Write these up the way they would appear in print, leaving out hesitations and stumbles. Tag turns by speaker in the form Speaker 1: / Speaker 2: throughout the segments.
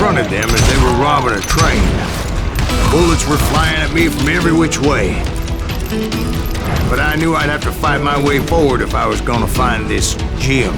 Speaker 1: confronted them as they were robbing a train. Bullets were flying at me from every which way. But I knew I'd have to fight my way forward if I was gonna find this Jim.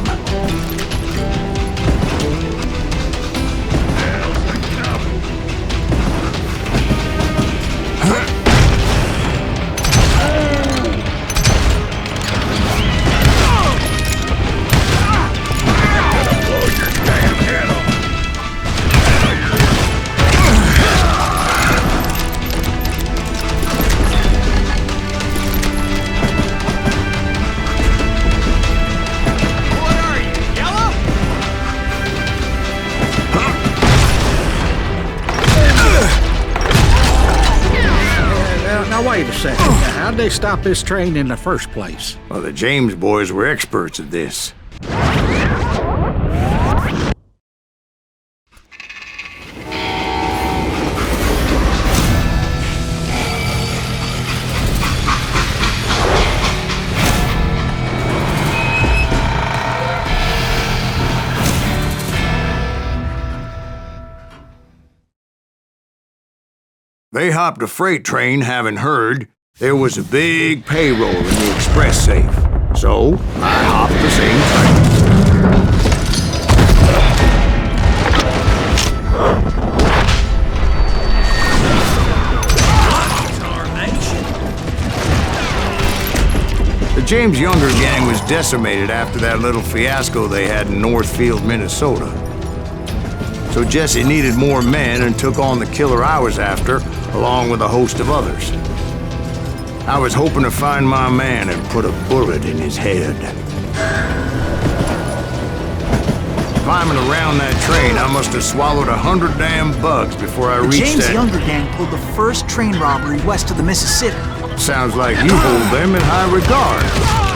Speaker 2: Wait a second. How'd they stop this train in the first place?
Speaker 1: Well, the James boys were experts at this. They hopped a freight train having heard there was a big payroll in the express safe. So, I hopped the same train. The James Younger gang was decimated after that little fiasco they had in Northfield, Minnesota. So Jesse needed more men and took on the killer I was after, along with a host of others. I was hoping to find my man and put a bullet in his head. Climbing around that train, I must have swallowed 100 damn bugs before I reached
Speaker 3: James
Speaker 1: that...
Speaker 3: Younger gang pulled the first train robbery west of the Mississippi.
Speaker 1: Sounds like you hold them in high regard.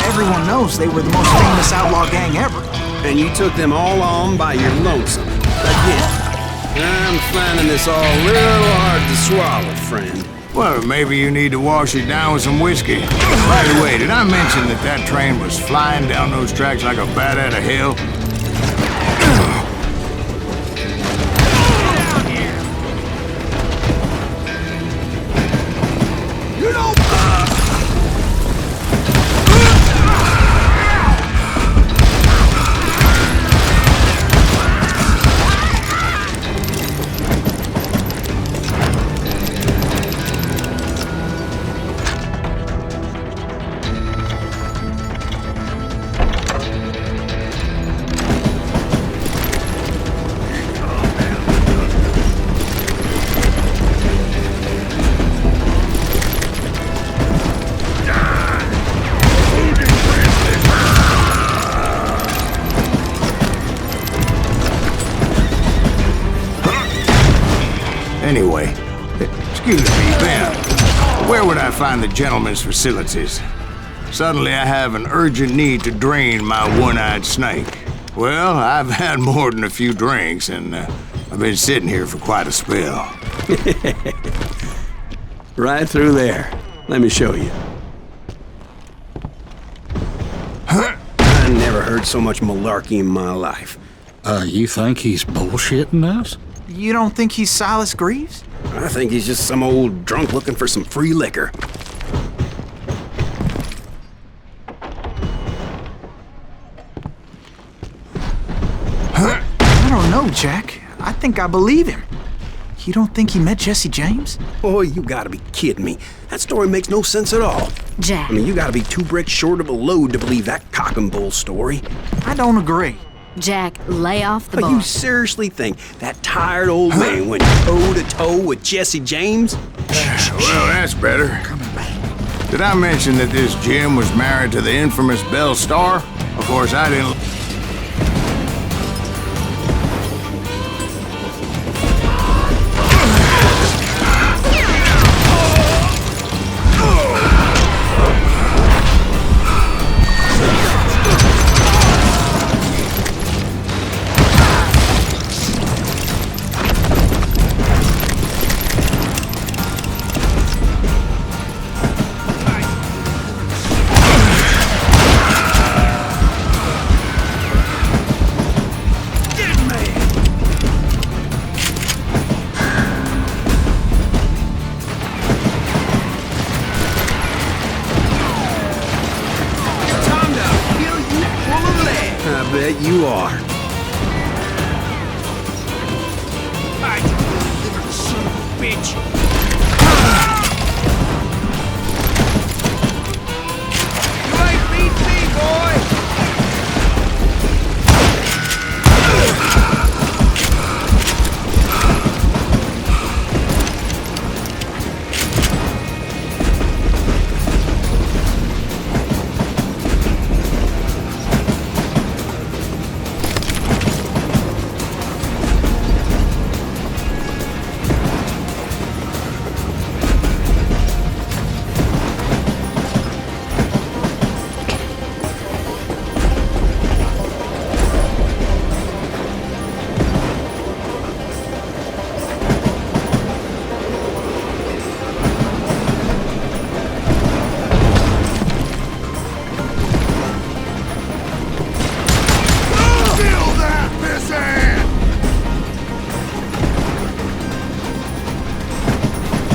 Speaker 3: Everyone knows they were the most famous outlaw gang ever.
Speaker 4: And you took them all on by your lonesome.
Speaker 3: Again.
Speaker 4: I'm finding this all a little hard to swallow, friend.
Speaker 1: Well, maybe you need to wash it down with some whiskey. By the way, did I mention that that train was flying down those tracks like a bat out of hell? Anyway, excuse me, Ben. Where would I find the gentleman's facilities? Suddenly I have an urgent need to drain my one-eyed snake. Well, I've had more than a few drinks, and I've been sitting here for quite a spell.
Speaker 4: Right through there. Let me show you. I never heard so much malarkey in my life.
Speaker 2: You think he's bullshitting us?
Speaker 3: You don't think he's Silas Greaves?
Speaker 4: I think he's just some old drunk looking for some free liquor.
Speaker 3: I don't know, Jack. I think I believe him. You don't think he met Jesse James?
Speaker 4: Oh, you gotta be kidding me. That story makes no sense at all.
Speaker 5: Jack.
Speaker 4: I mean, you gotta be 2 bricks short of a load to believe that cock and bull story.
Speaker 3: I don't agree.
Speaker 5: Jack, lay off the
Speaker 4: But
Speaker 5: bar.
Speaker 4: you seriously think that tired old man went toe-to-toe with Jesse James?
Speaker 1: Well, that's better. Did I mention that this Jim was married to the infamous Belle Starr? Of course, I didn't...
Speaker 4: bet you are.
Speaker 6: I delivered, son of a bitch. You ain't beat me, boy.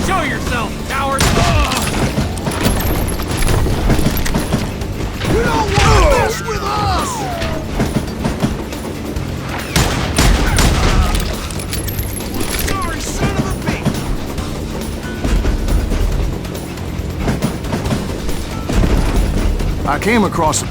Speaker 6: Show yourself, coward!
Speaker 1: You don't want to mess with us!
Speaker 6: Sorry, son of a bitch!
Speaker 1: I came across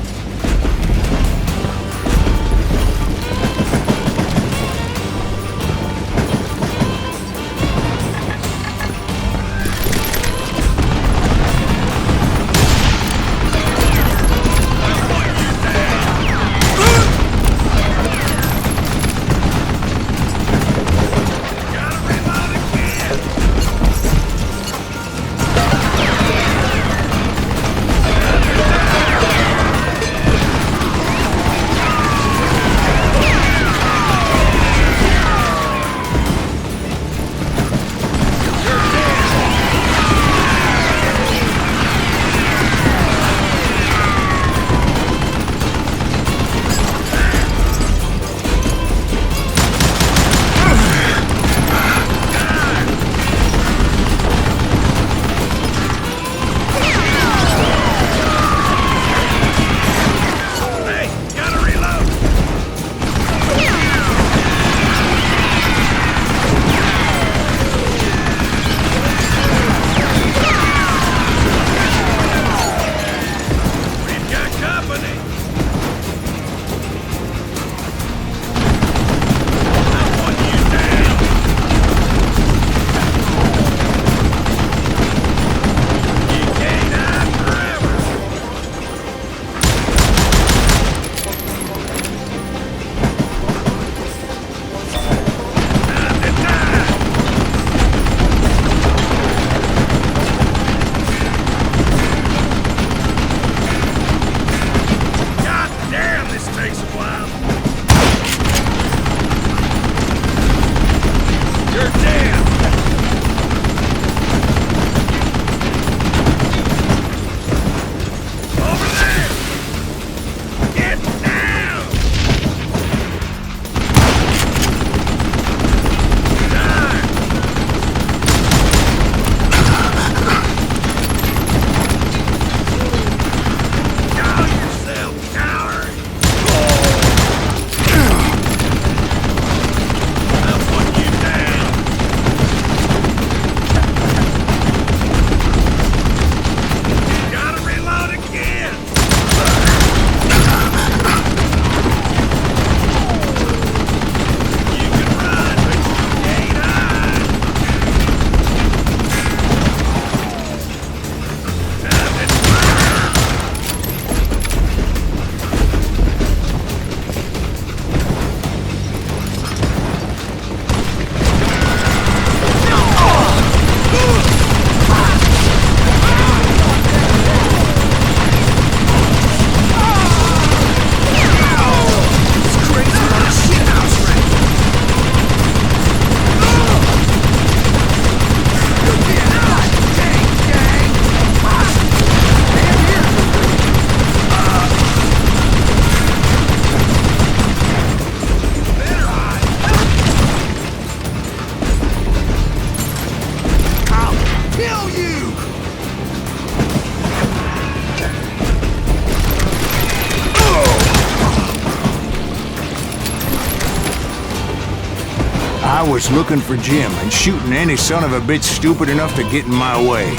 Speaker 1: I was looking for Jim and shooting any son of a bitch stupid enough to get in my way.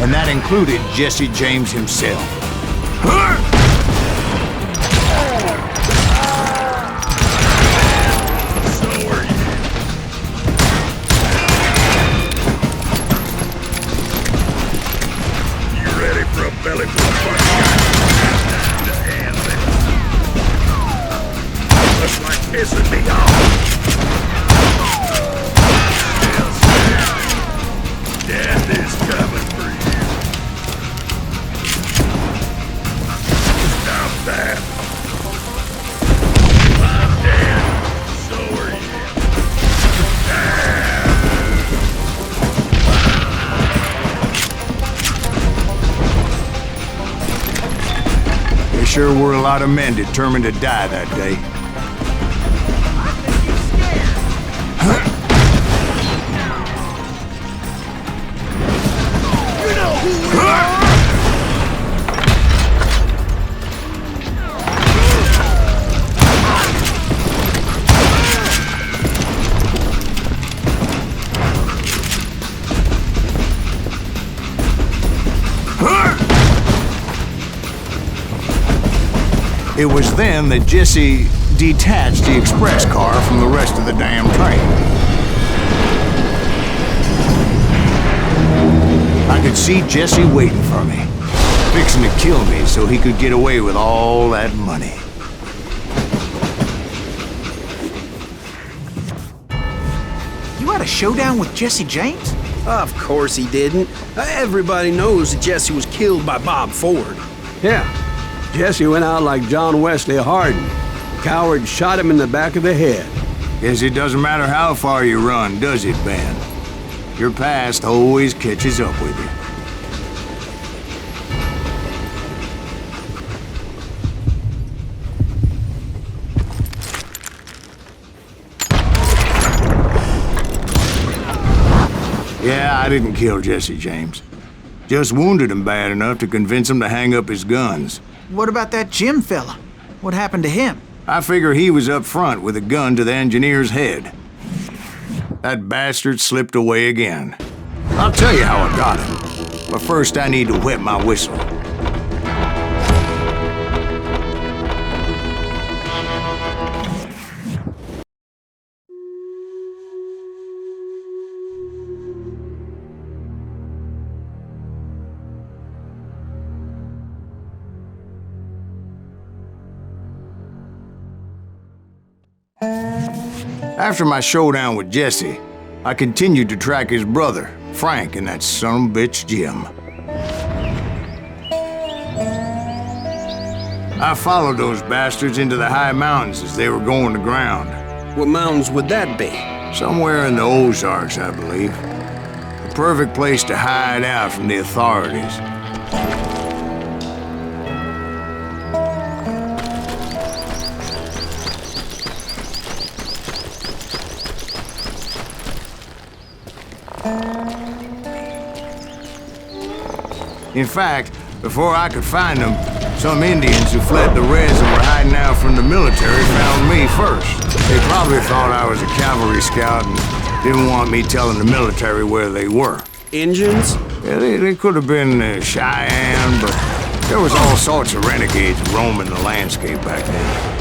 Speaker 1: And that included Jesse James himself.
Speaker 6: Belly full of fun. Looks like pissing me off. Death is coming for you. Stop that. I'm dead. So are you.
Speaker 1: There sure were a lot of men determined to die that day.
Speaker 6: You know who we are!
Speaker 1: It was then that Jesse detached the express car from the rest of the damn train. I could see Jesse waiting for me, fixing to kill me so he could get away with all that money.
Speaker 3: You had a showdown with Jesse James?
Speaker 4: Of course he didn't. Everybody knows that Jesse was killed by Bob Ford.
Speaker 7: Yeah. Jesse went out like John Wesley Hardin. Coward shot him in the back of the head.
Speaker 1: Guess it doesn't matter how far you run, does it, Ben? Your past always catches up with you. Yeah, I didn't kill Jesse James. Just wounded him bad enough to convince him to hang up his guns.
Speaker 3: What about that Jim fella? What happened to him?
Speaker 1: I figure he was up front with a gun to the engineer's head. That bastard slipped away again. I'll tell you how I got him. But first I need to wet my whistle. After my showdown with Jesse, I continued to track his brother, Frank, and that son of a bitch, Jim. I followed those bastards into the high mountains as they were going to ground.
Speaker 4: What mountains would that be?
Speaker 1: Somewhere in the Ozarks, I believe. The perfect place to hide out from the authorities. In fact, before I could find them, some Indians who fled the Reds and were hiding out from the military found me first. They probably thought I was a cavalry scout and didn't want me telling the military where they were.
Speaker 4: Indians?
Speaker 1: Yeah, they could have been Cheyenne, but there was all sorts of renegades roaming the landscape back then.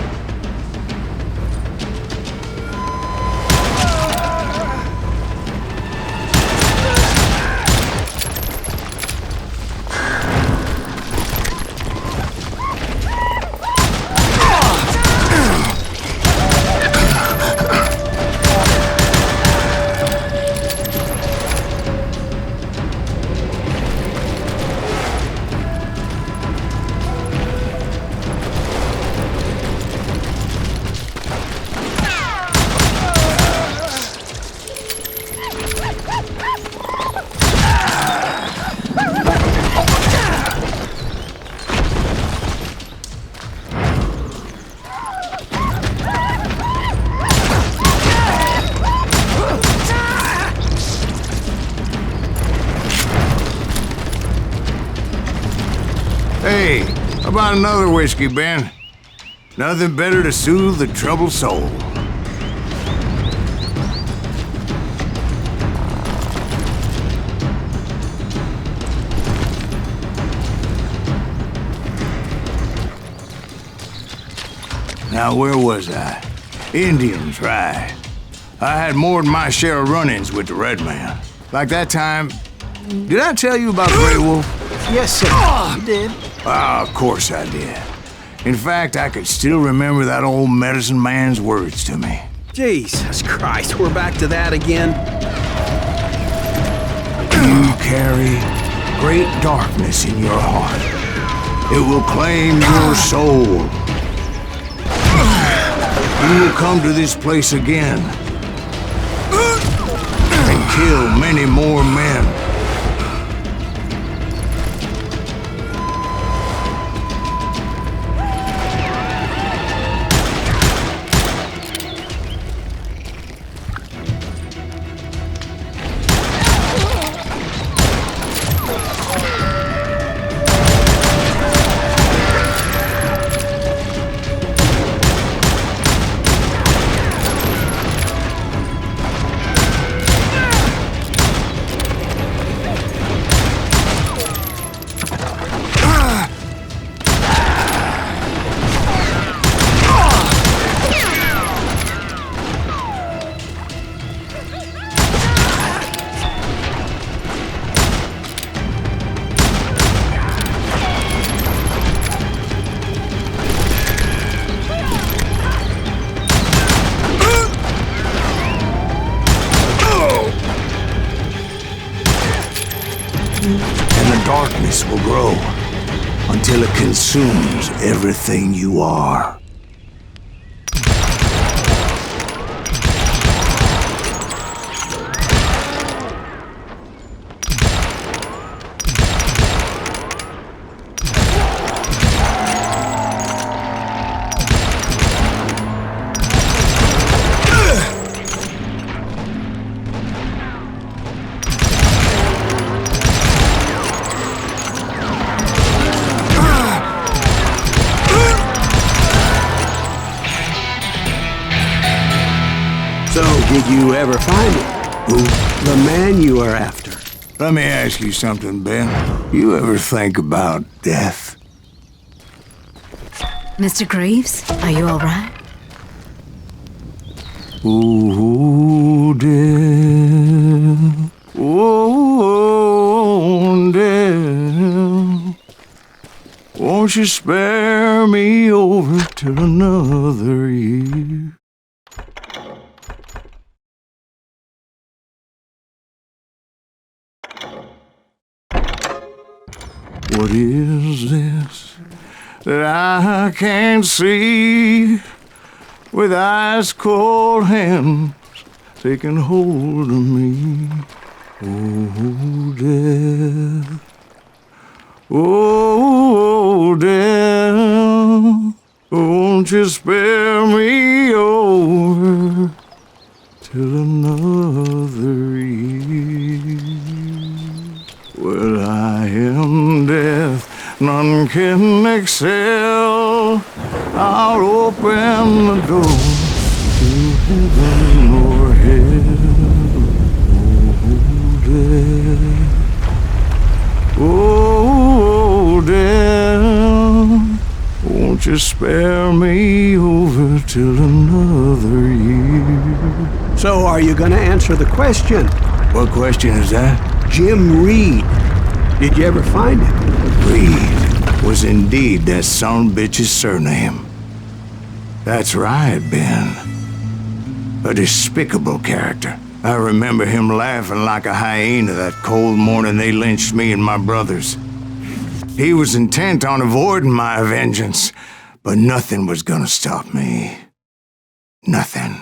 Speaker 1: Hey, how about another whiskey, Ben? Nothing better to soothe the troubled soul. Now, where was I? Indians, right. I had more than my share of run-ins with the red man. Like that time... Did I tell you about Grey Wolf?
Speaker 3: Yes, sir. You did.
Speaker 1: Ah, of course I did. In fact, I could still remember that old medicine man's words to me.
Speaker 4: Jesus Christ, we're back to that again.
Speaker 1: You carry great darkness in your heart. It will claim your soul. You will come to this place again and kill many more men. And the darkness will grow until it consumes everything you are.
Speaker 7: So, did you ever find it? Who? The man you are after.
Speaker 1: Let me ask you something, Ben. You ever think about death?
Speaker 5: Mr. Greaves, are you all right?
Speaker 1: Ooh, death. Oh, death. Won't you spare me over till another year? What is this that I can't see with ice cold hands taking hold of me? Oh, death. Oh, death. Won't you spare me over till another year? Well, I am death, none can excel. I'll open the door to heaven or hell. Oh, death. Oh, death. Won't you spare me over till another year?
Speaker 7: So, are you gonna answer the question?
Speaker 1: What question is that?
Speaker 7: Jim Reed. Did you ever find it?
Speaker 1: Reed was indeed that son-bitch's surname. That's right, Ben. A despicable character. I remember him laughing like a hyena that cold morning they lynched me and my brothers. He was intent on avoiding my vengeance, but nothing was gonna stop me. Nothing.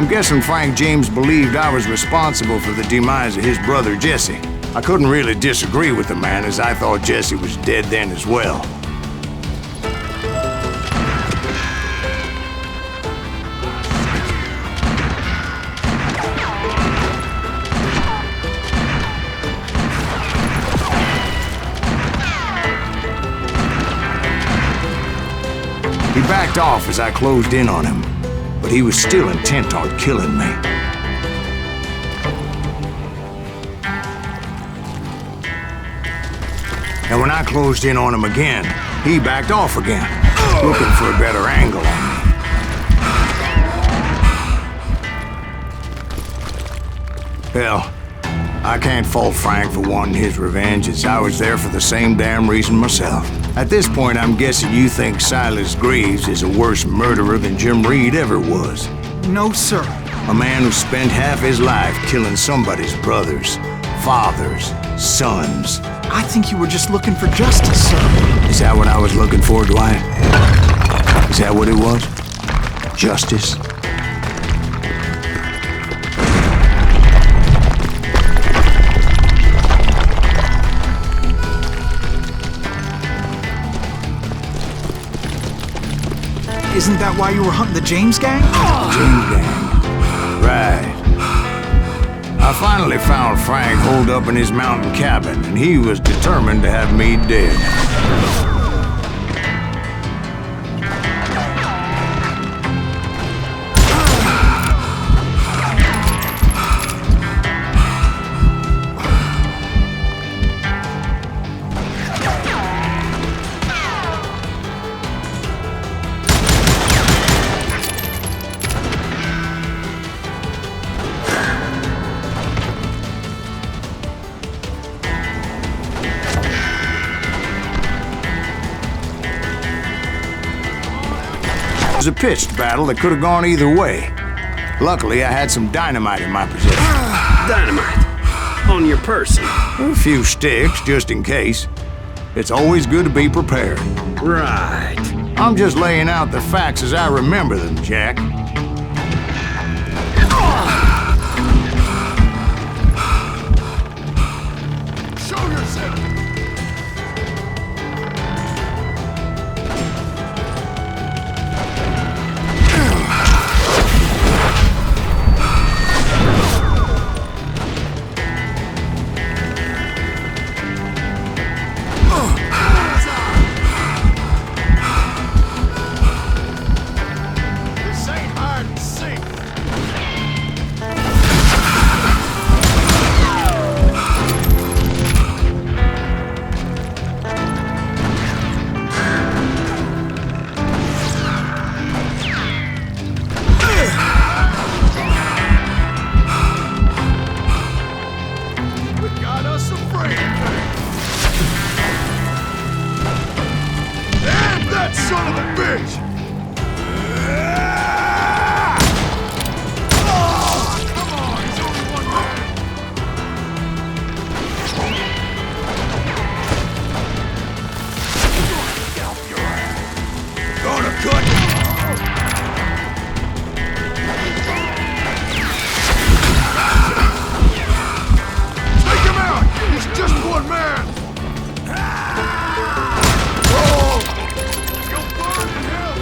Speaker 1: I'm guessing Frank James believed I was responsible for the demise of his brother Jesse. I couldn't really disagree with the man, as I thought Jesse was dead then as well. He backed off as I closed in on him, but he was still intent on killing me. And when I closed in on him again, he backed off again, looking for a better angle on me. Hell, I can't fault Frank for wanting his revenge, as I was there for the same damn reason myself. At this point, I'm guessing you think Silas Greaves is a worse murderer than Jim Reed ever was.
Speaker 3: No, sir.
Speaker 1: A man who spent half his life killing somebody's brothers, fathers, sons.
Speaker 3: I think you were just looking for justice, sir.
Speaker 1: Is that what I was looking for, Dwight? Is that what it was? Justice?
Speaker 3: Isn't that why you were hunting the James gang?
Speaker 1: James gang. Right. I finally found Frank holed up in his mountain cabin, and he was determined to have me dead. It was a pitched battle that could have gone either way. Luckily, I had some dynamite in my possession.
Speaker 4: Dynamite? On your person?
Speaker 1: A few sticks, just in case. It's always good to be prepared.
Speaker 4: Right.
Speaker 1: I'm just laying out the facts as I remember them, Jack.
Speaker 6: Show yourself! This ain't hide and seek. We got us a friend. And that son of a bitch! Oh, come on, he's only one man. Get off your ass. Gonna cut. Take him out! He's just one man! Oh! You'll burn in hell!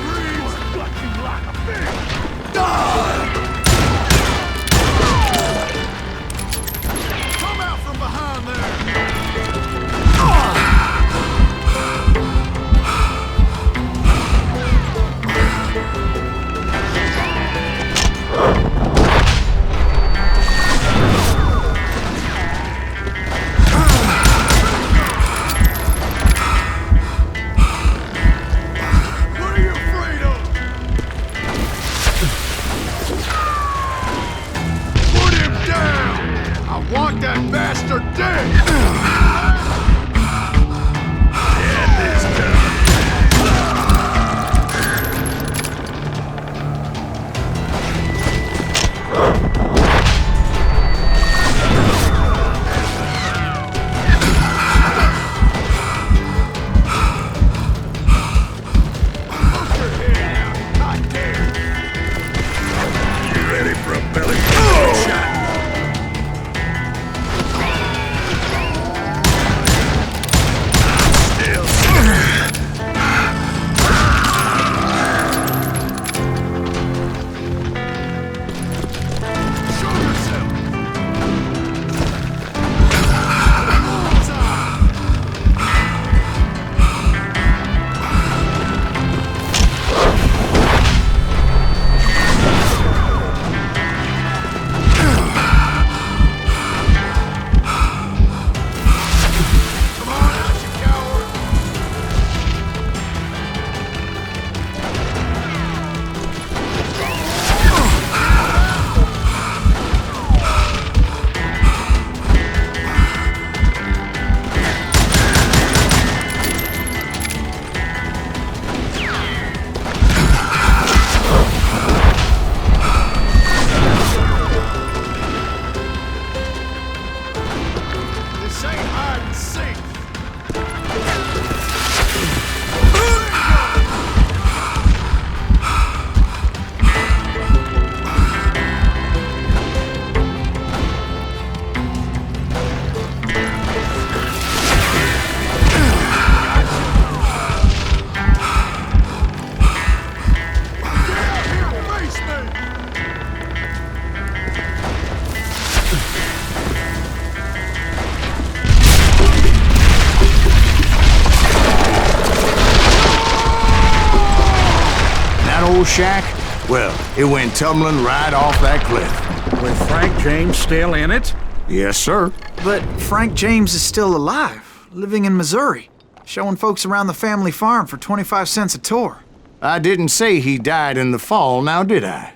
Speaker 1: old shack, well, it went tumbling right off that cliff.
Speaker 2: With Frank James still in it?
Speaker 1: Yes, sir.
Speaker 3: But Frank James is still alive, living in Missouri, showing folks around the family farm for 25 cents a tour.
Speaker 1: I didn't say he died in the fall, now did I?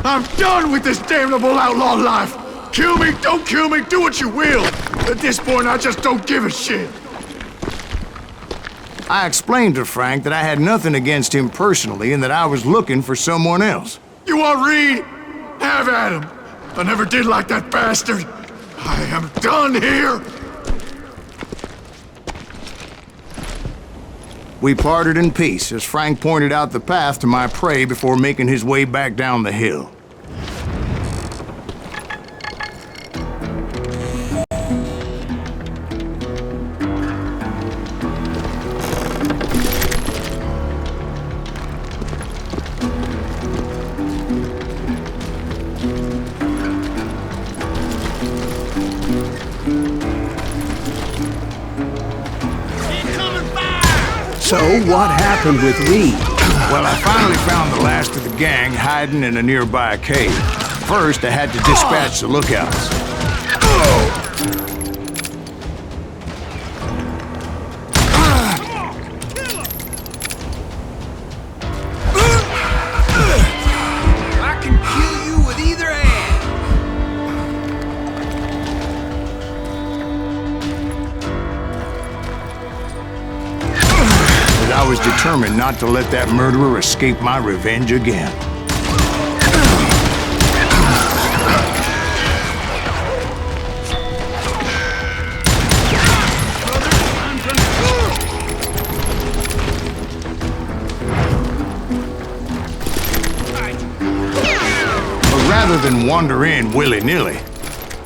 Speaker 6: I'm done with this damnable outlaw life! Kill me, don't kill me, do what you will! At this point, I just don't give a shit!
Speaker 1: I explained to Frank that I had nothing against him personally and that I was looking for someone else.
Speaker 6: You want Reed? Have at him! I never did like that bastard! I am done here!
Speaker 1: We parted in peace as Frank pointed out the path to my prey before making his way back down the hill.
Speaker 7: So what happened with Reed?
Speaker 1: Well, I finally found the last of the gang hiding in a nearby cave. First, I had to dispatch the lookouts.
Speaker 4: I can kill you with either hand.
Speaker 1: But I was determined not to let that murderer escape my revenge again. But rather than wander in willy-nilly,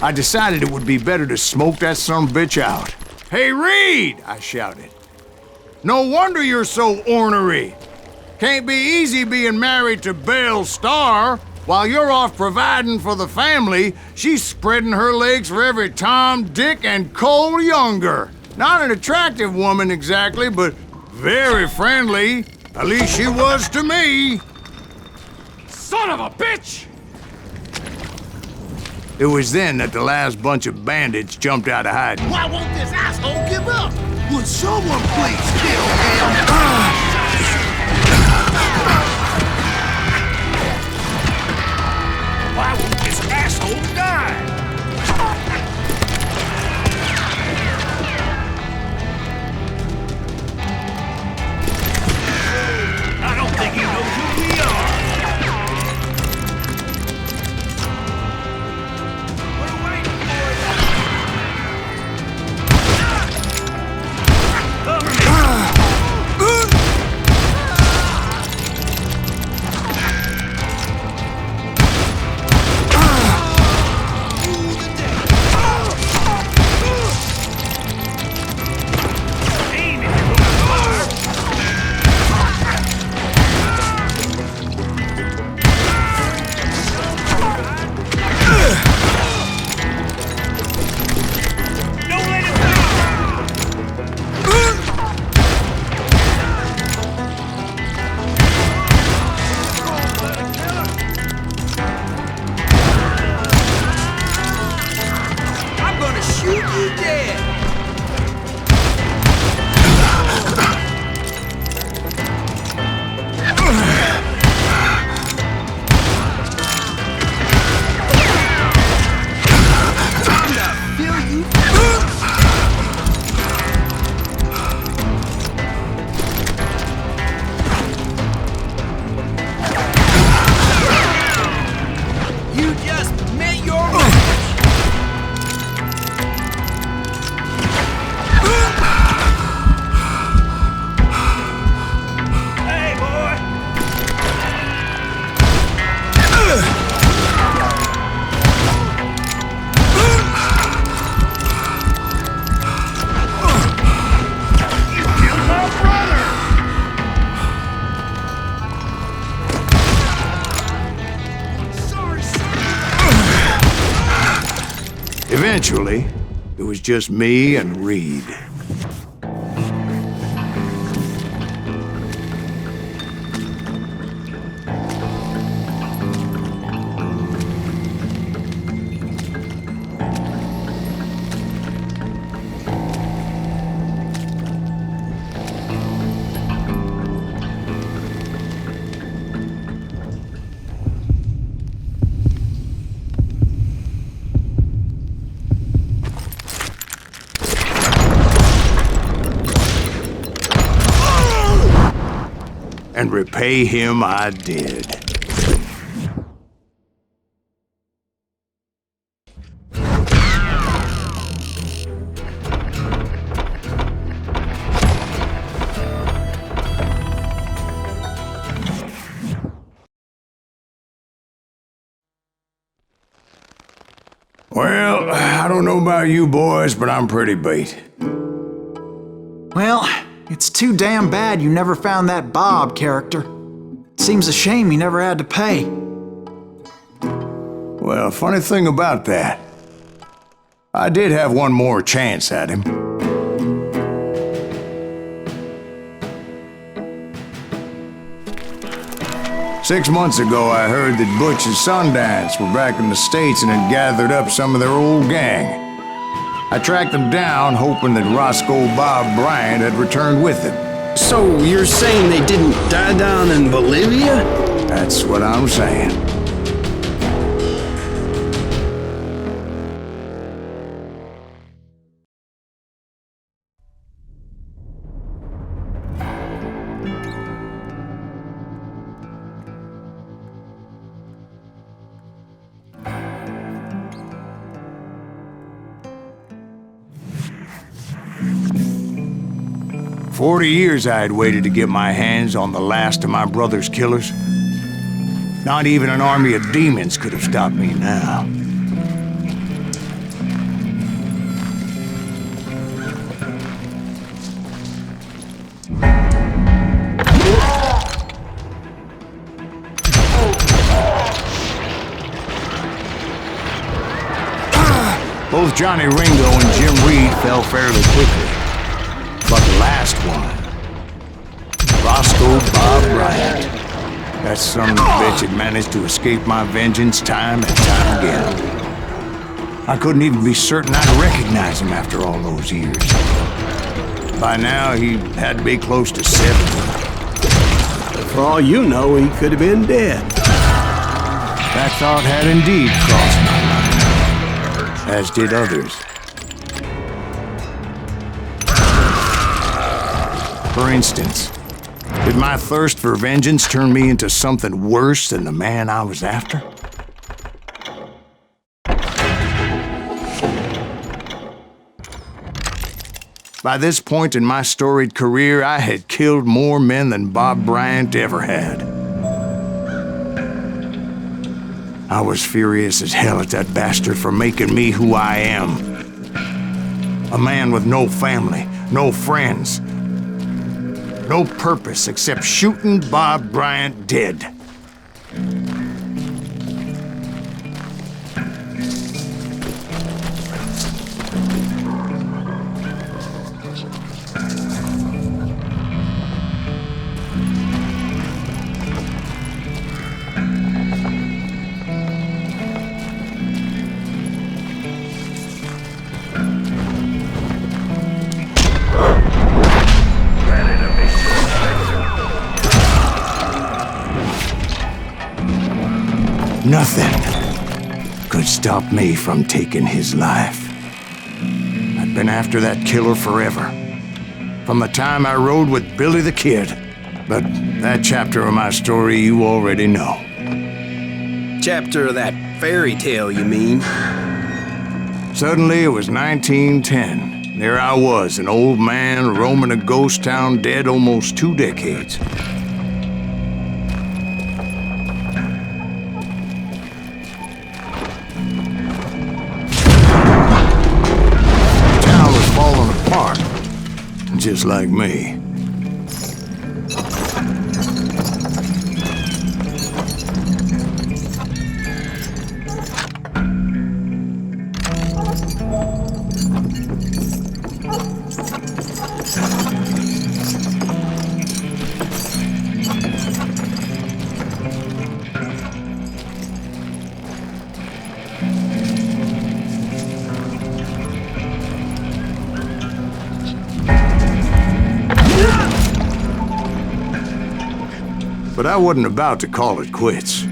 Speaker 1: I decided it would be better to smoke that sumbitch out. "Hey, Reed!" I shouted. "No wonder you're so ornery. Can't be easy being married to Belle Starr. While you're off providing for the family, she's spreading her legs for every Tom, Dick, and Cole Younger. Not an attractive woman exactly, but very friendly. At least she was to me."
Speaker 6: Son of a bitch!
Speaker 1: It was then that the last bunch of bandits jumped out of hiding.
Speaker 6: Why won't this asshole give up? Would someone please kill him? Why won't this asshole die? I don't think he knows who we are. We're waiting for
Speaker 1: Eventually, It was just me and Reed. And repay him I did. Well, I don't know about you boys, but I'm pretty beat.
Speaker 3: Well, it's too damn bad you never found that Bob character. Seems a shame you never had to pay.
Speaker 1: Well, funny thing about that, I did have one more chance at him. Six months ago, I heard that Butch and Sundance were back in the States and had gathered up some of their old gang. I tracked them down, hoping that Roscoe Bob Bryant had returned with them.
Speaker 4: So you're saying they didn't die down in Bolivia?
Speaker 1: That's what I'm saying. For 40 years I had waited to get my hands on the last of my brother's killers. Not even an army of demons could have stopped me now. Both Johnny Ringo and Jim Reed fell fairly quickly. But the last one, Roscoe Bob Bryant, that son of a bitch had managed to escape my vengeance time and time again. I couldn't even be certain I'd recognize him after all those years. By now, he had to be close to 70.
Speaker 7: For all you know, he could have been dead.
Speaker 1: That thought had indeed crossed my mind, as did others. For instance, did my thirst for vengeance turn me into something worse than the man I was after? By this point in my storied career, I had killed more men than Bob Bryant ever had. I was furious as hell at that bastard for making me who I am. A man with no family, no friends, no purpose except shooting Bob Bryant dead. Nothing could stop me from taking his life. I'd been after that killer forever, from the time I rode with Billy the Kid. But that chapter of my story you already know.
Speaker 4: Chapter of that fairy tale, you mean?
Speaker 1: Suddenly, it was 1910. There I was, an old man roaming a ghost town dead almost 2 decades. Just like me. but I wasn't about to call it quits.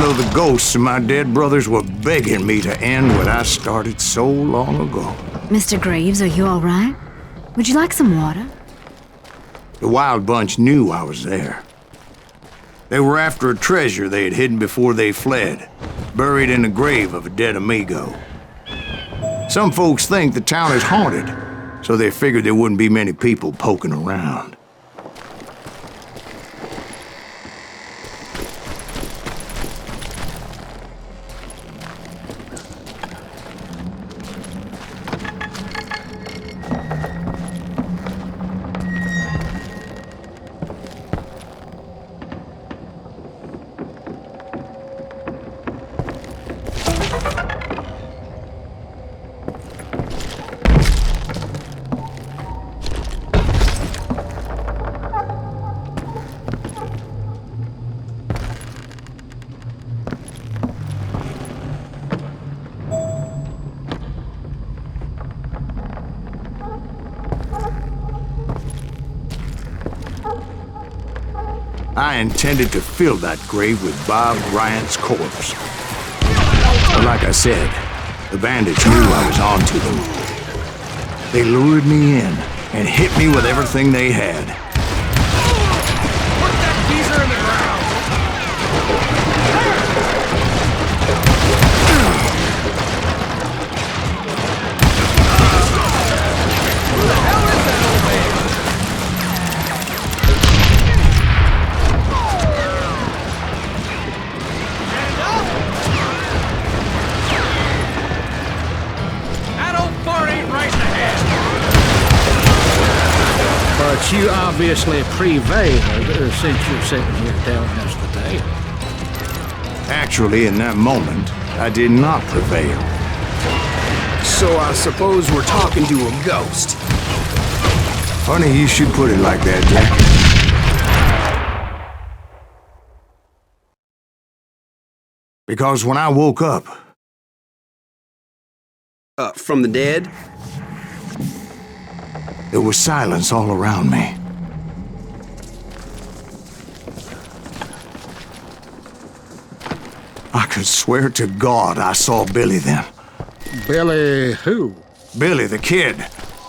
Speaker 1: The ghosts of my dead brothers were begging me to end what I started so long ago.
Speaker 5: Mr. Graves, are you all right? Would you like some water?
Speaker 1: The Wild Bunch knew I was there. They were after a treasure they had hidden before they fled, buried in the grave of a dead amigo. Some folks think the town is haunted, so they figured there wouldn't be many people poking around. I intended to fill that grave with Bob Bryant's corpse. But like I said, the bandits knew I was onto them. They lured me in and hit me with everything they had.
Speaker 6: Put that geezer in the ground! Who the hell is that old man?
Speaker 2: But you obviously prevailed since you're sitting here telling us the tale.
Speaker 1: Actually, in that moment, I did not prevail.
Speaker 4: So I suppose we're talking to a ghost.
Speaker 1: Funny you should put it like that, Jack. Because when I woke up...
Speaker 4: From the dead?
Speaker 1: There was silence all around me. I could swear to God I saw Billy then.
Speaker 2: Billy who?
Speaker 1: Billy the kid.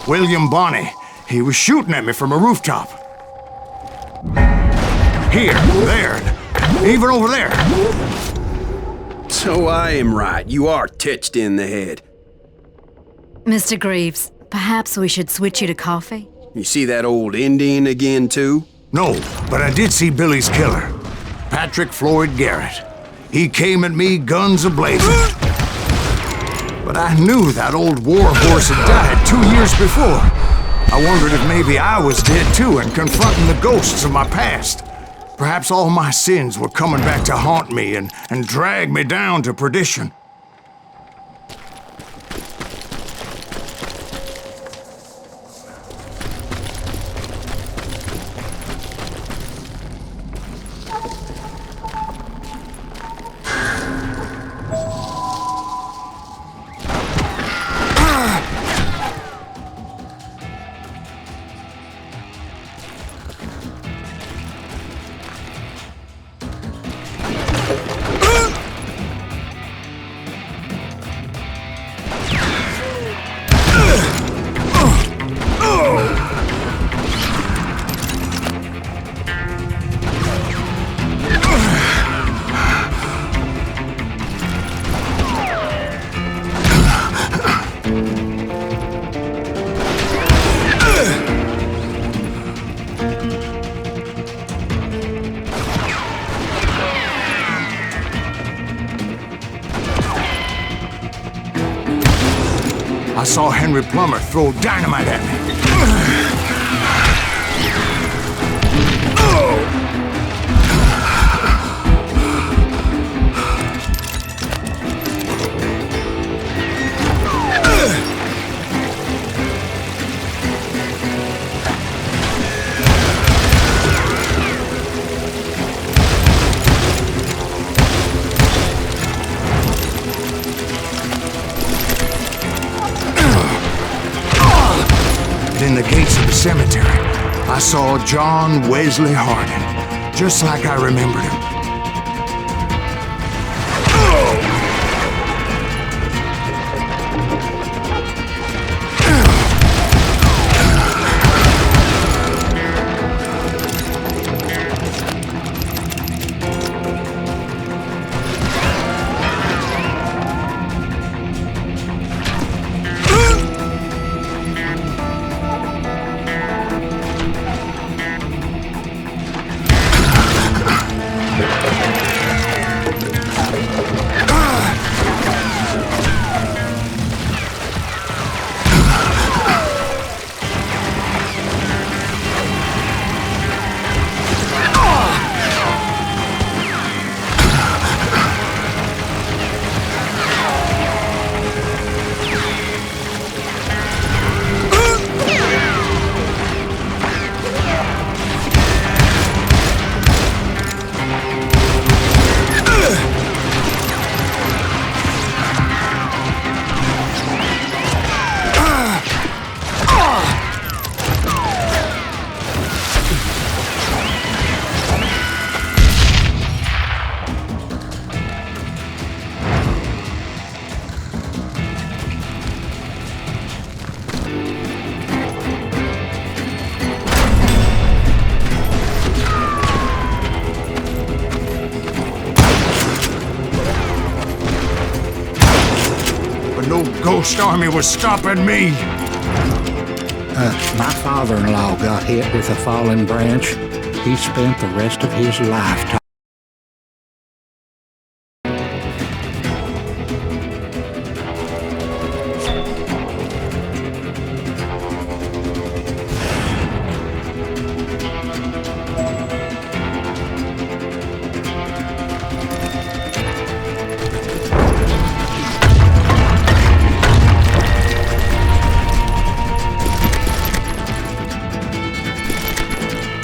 Speaker 1: William Bonney. He was shooting at me from a rooftop. Here, there, even over there.
Speaker 4: So I am right. You are touched in the head.
Speaker 5: Mr. Graves, perhaps we should switch you to coffee?
Speaker 4: You see that old Indian again, too?
Speaker 1: No, but I did see Billy's killer. Patrick Floyd Garrett. He came at me guns a-blazing. But I knew that old war horse had died 2 years before. I wondered if maybe I was dead too and confronting the ghosts of my past. Perhaps all my sins were coming back to haunt me and drag me down to perdition. I saw Henry Plummer throw dynamite at me. cemetery, I saw John Wesley Hardin, just like I remembered him. No ghost army was stopping me.
Speaker 2: My father-in-law got hit with a fallen branch. He spent the rest of his life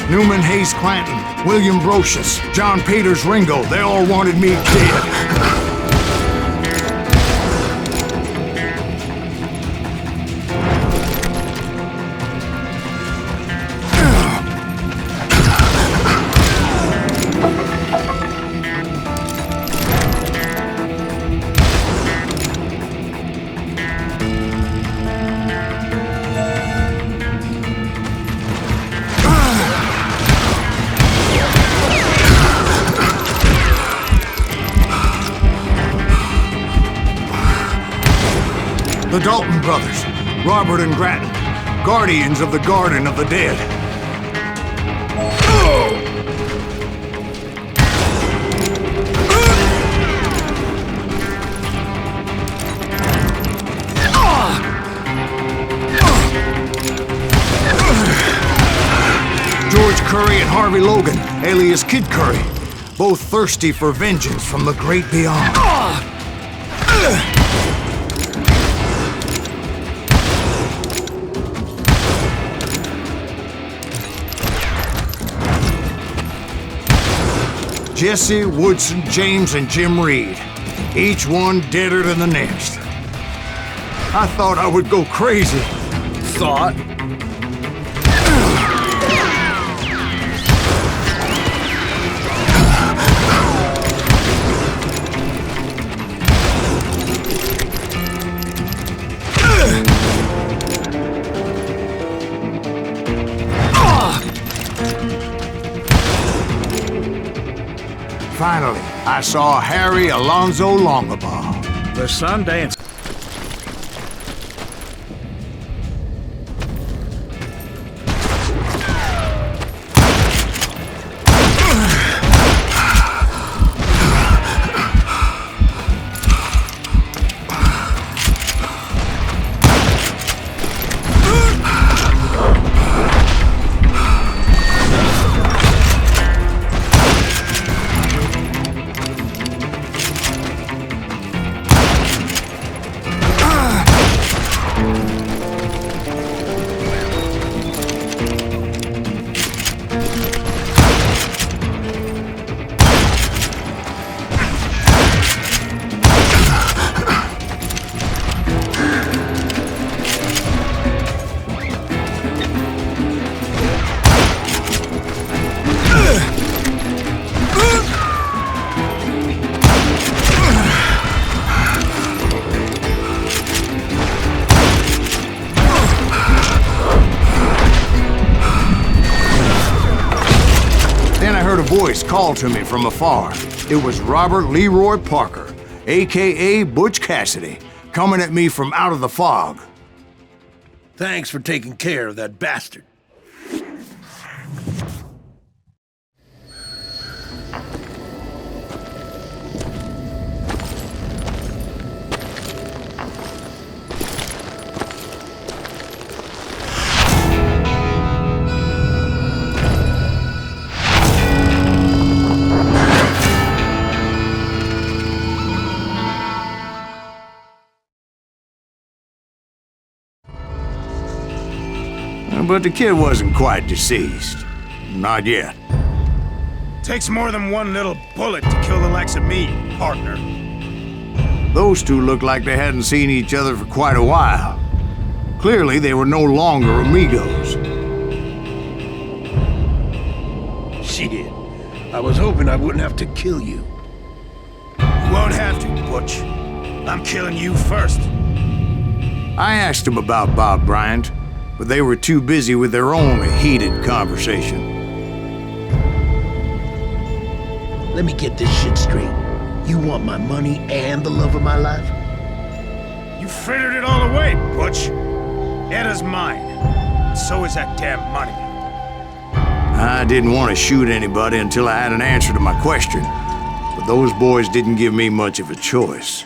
Speaker 1: Newman Hayes Clanton, William Brocious, John Peters Ringo, they all wanted me dead. The Dalton brothers, Robert and Grattan, guardians of the Garden of the Dead. George Curry and Harvey Logan, alias Kid Curry, both thirsty for vengeance from the great beyond. Jesse, Woodson, James, and Jim Reed. Each one deader than the next. I thought I would go crazy.
Speaker 4: Thought?
Speaker 1: Finally, I saw Harry Alonzo Longabaugh.
Speaker 2: The Sundance.
Speaker 1: heard a voice call to me from afar. It was Robert Leroy Parker, a.k.a. Butch Cassidy, coming at me from out of the fog.
Speaker 4: Thanks for taking care of that bastard.
Speaker 1: But the kid wasn't quite deceased. Not yet.
Speaker 6: Takes more than one little bullet to kill the likes of me, partner.
Speaker 1: Those two looked like they hadn't seen each other for quite a while. Clearly, they were no longer amigos.
Speaker 4: Shit. I was hoping I wouldn't have to kill you.
Speaker 6: You won't have to, Butch. I'm killing you first.
Speaker 1: I asked them about Bob Bryant, but they were too busy with their own heated conversation.
Speaker 4: Let me get this shit straight. You want my money and the love of my life?
Speaker 6: You frittered it all away, Butch. Etta's mine. And so is that damn money.
Speaker 1: I didn't want to shoot anybody until I had an answer to my question, but those boys didn't give me much of a choice.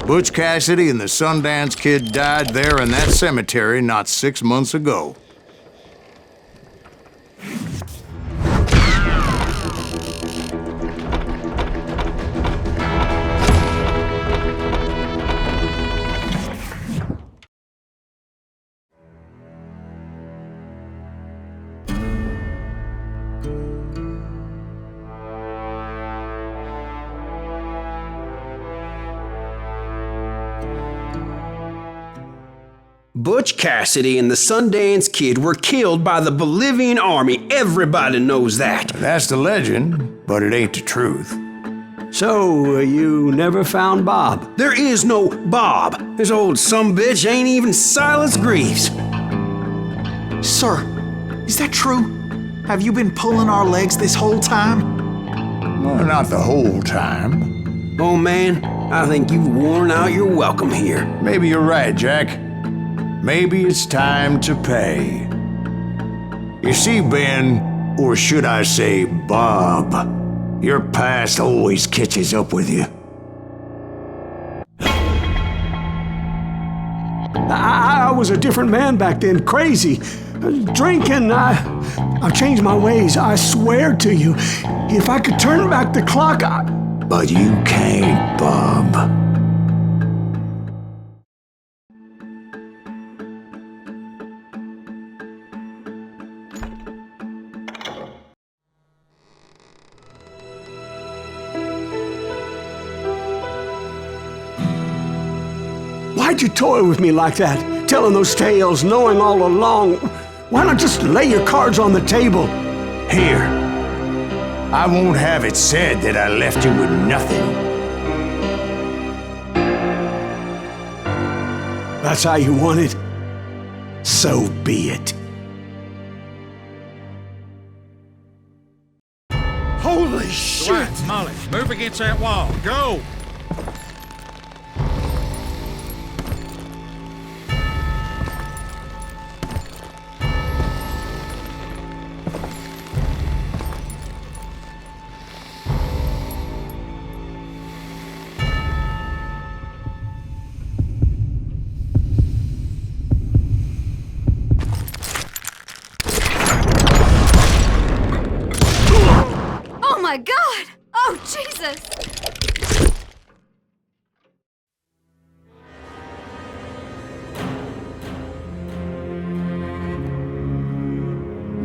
Speaker 1: Butch Cassidy and the Sundance Kid died there in that cemetery not 6 months ago.
Speaker 4: Butch Cassidy and the Sundance Kid were killed by the Bolivian army. Everybody knows that.
Speaker 1: That's the legend, but it ain't the truth.
Speaker 7: So, you never found Bob?
Speaker 4: There is no Bob. This old sumbitch ain't even Silas Greaves.
Speaker 3: Sir, is that true? Have you been pulling our legs this whole time?
Speaker 1: Well, not the whole time.
Speaker 4: Oh man, I think you've worn out your welcome here.
Speaker 1: Maybe you're right, Jack. Maybe it's time to pay. You see, Ben, or should I say Bob, your past always catches up with you.
Speaker 7: I was a different man back then, crazy. Drinking, I've changed my ways, I swear to you. If I could turn back the clock,
Speaker 1: But you can't, Bob.
Speaker 7: Why'd you toy with me like that? Telling those tales, knowing all along. Why not just lay your cards on the table?
Speaker 1: Here. I won't have it said that I left you with nothing.
Speaker 7: That's how you want it? So be it.
Speaker 6: Holy shit!
Speaker 2: Right, Molly, move against that wall. Go!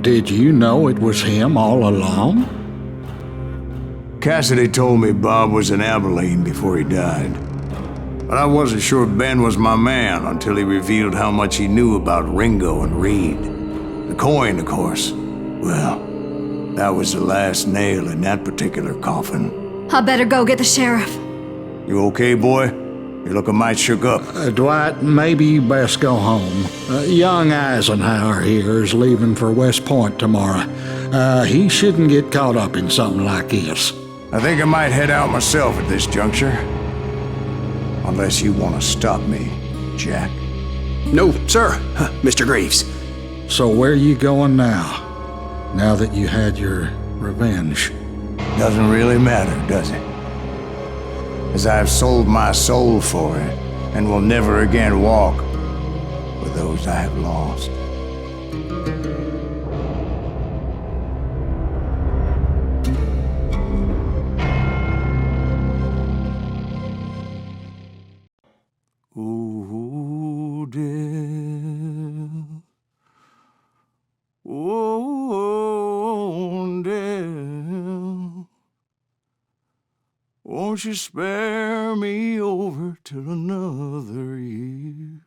Speaker 2: Did you know it was him all along?
Speaker 1: Cassidy told me Bob was in Abilene before he died. But I wasn't sure Ben was my man until he revealed how much he knew about Ringo and Reed. The coin, of course. Well, that was the last nail in that particular coffin.
Speaker 5: I better go get the sheriff.
Speaker 1: You okay, boy? You're looking mighty shook up.
Speaker 2: Dwight, maybe you best go home. Young Eisenhower here is leaving for West Point tomorrow. He shouldn't get caught up in something like this.
Speaker 1: I think I might head out myself at this juncture. Unless you want to stop me, Jack.
Speaker 4: No, sir, Mr. Greaves.
Speaker 2: So where you going now? Now that you had your revenge?
Speaker 1: Doesn't really matter, does it? As I've sold my soul for it, and will never again walk with those I have lost. Ooh, dear. Oh, dear. Won't you spare me over till another year?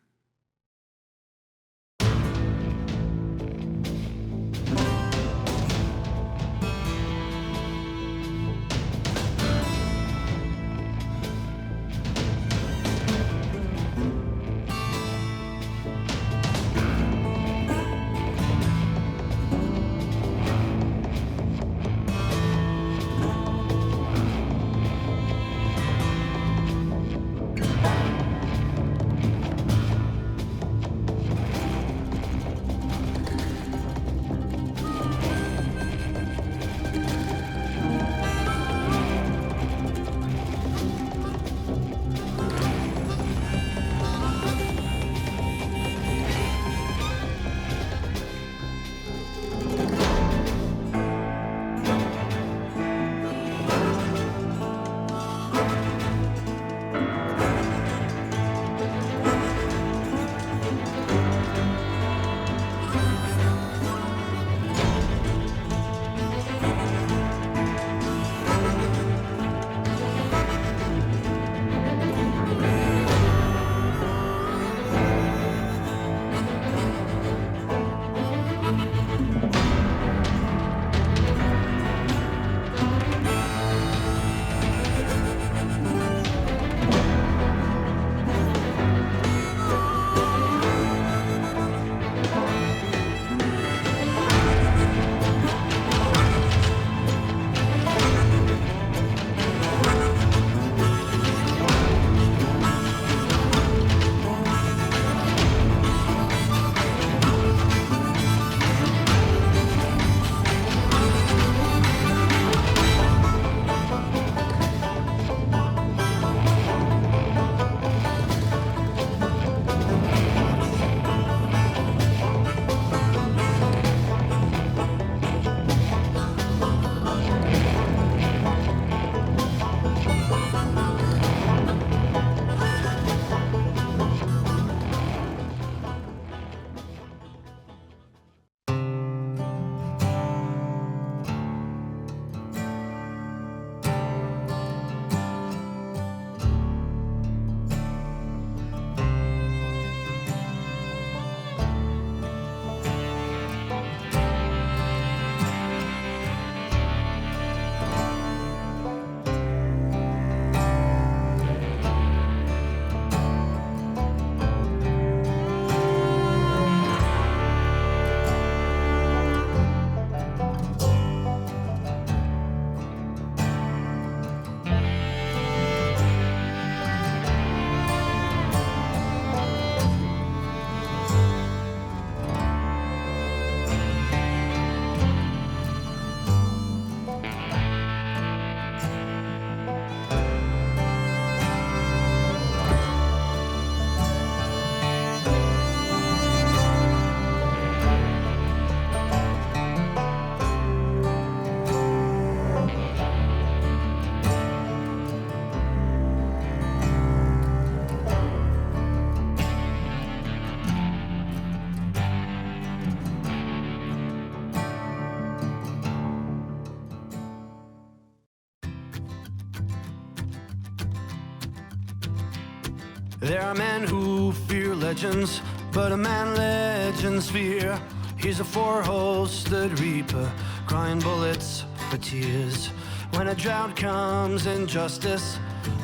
Speaker 8: There are men who fear legends, but a man legends fear. He's a four-hosted reaper, crying bullets for tears. When a drought comes in justice,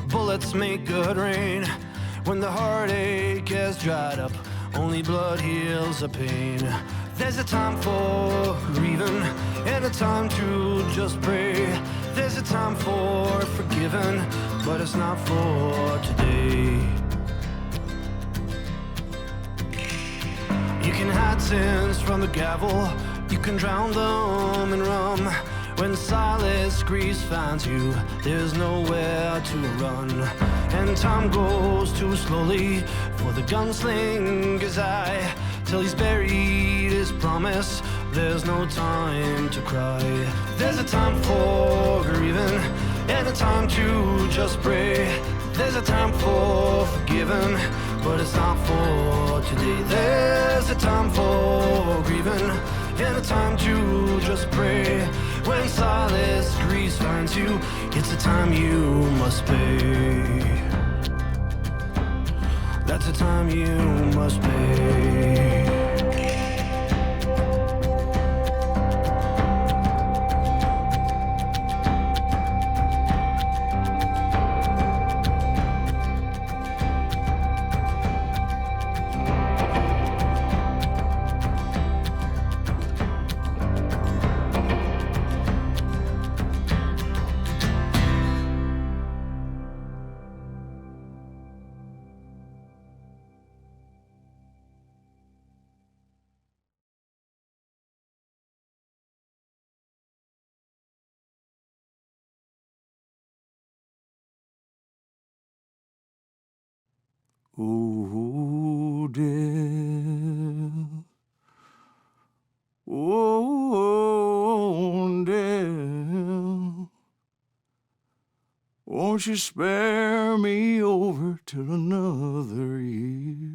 Speaker 8: bullets make good rain. When the heartache has dried up, only blood heals the pain. There's a time for grieving and a time to just pray. There's a time for forgiving, but it's not for today. You can hide sins from the gavel, you can drown them in rum. When silence grease finds you, there's nowhere to run. And time goes too slowly for the gunslinger's eye. Till he's buried his promise, there's no time to cry. There's a time for grieving and a time to just pray. There's a time for forgiving, but it's not for today. There's a time for grieving and a time to just pray. When silence grease finds you, it's a time you must pay. That's a time you must pay.
Speaker 1: Oh, dear. Oh, dear. Won't you spare me over till another year?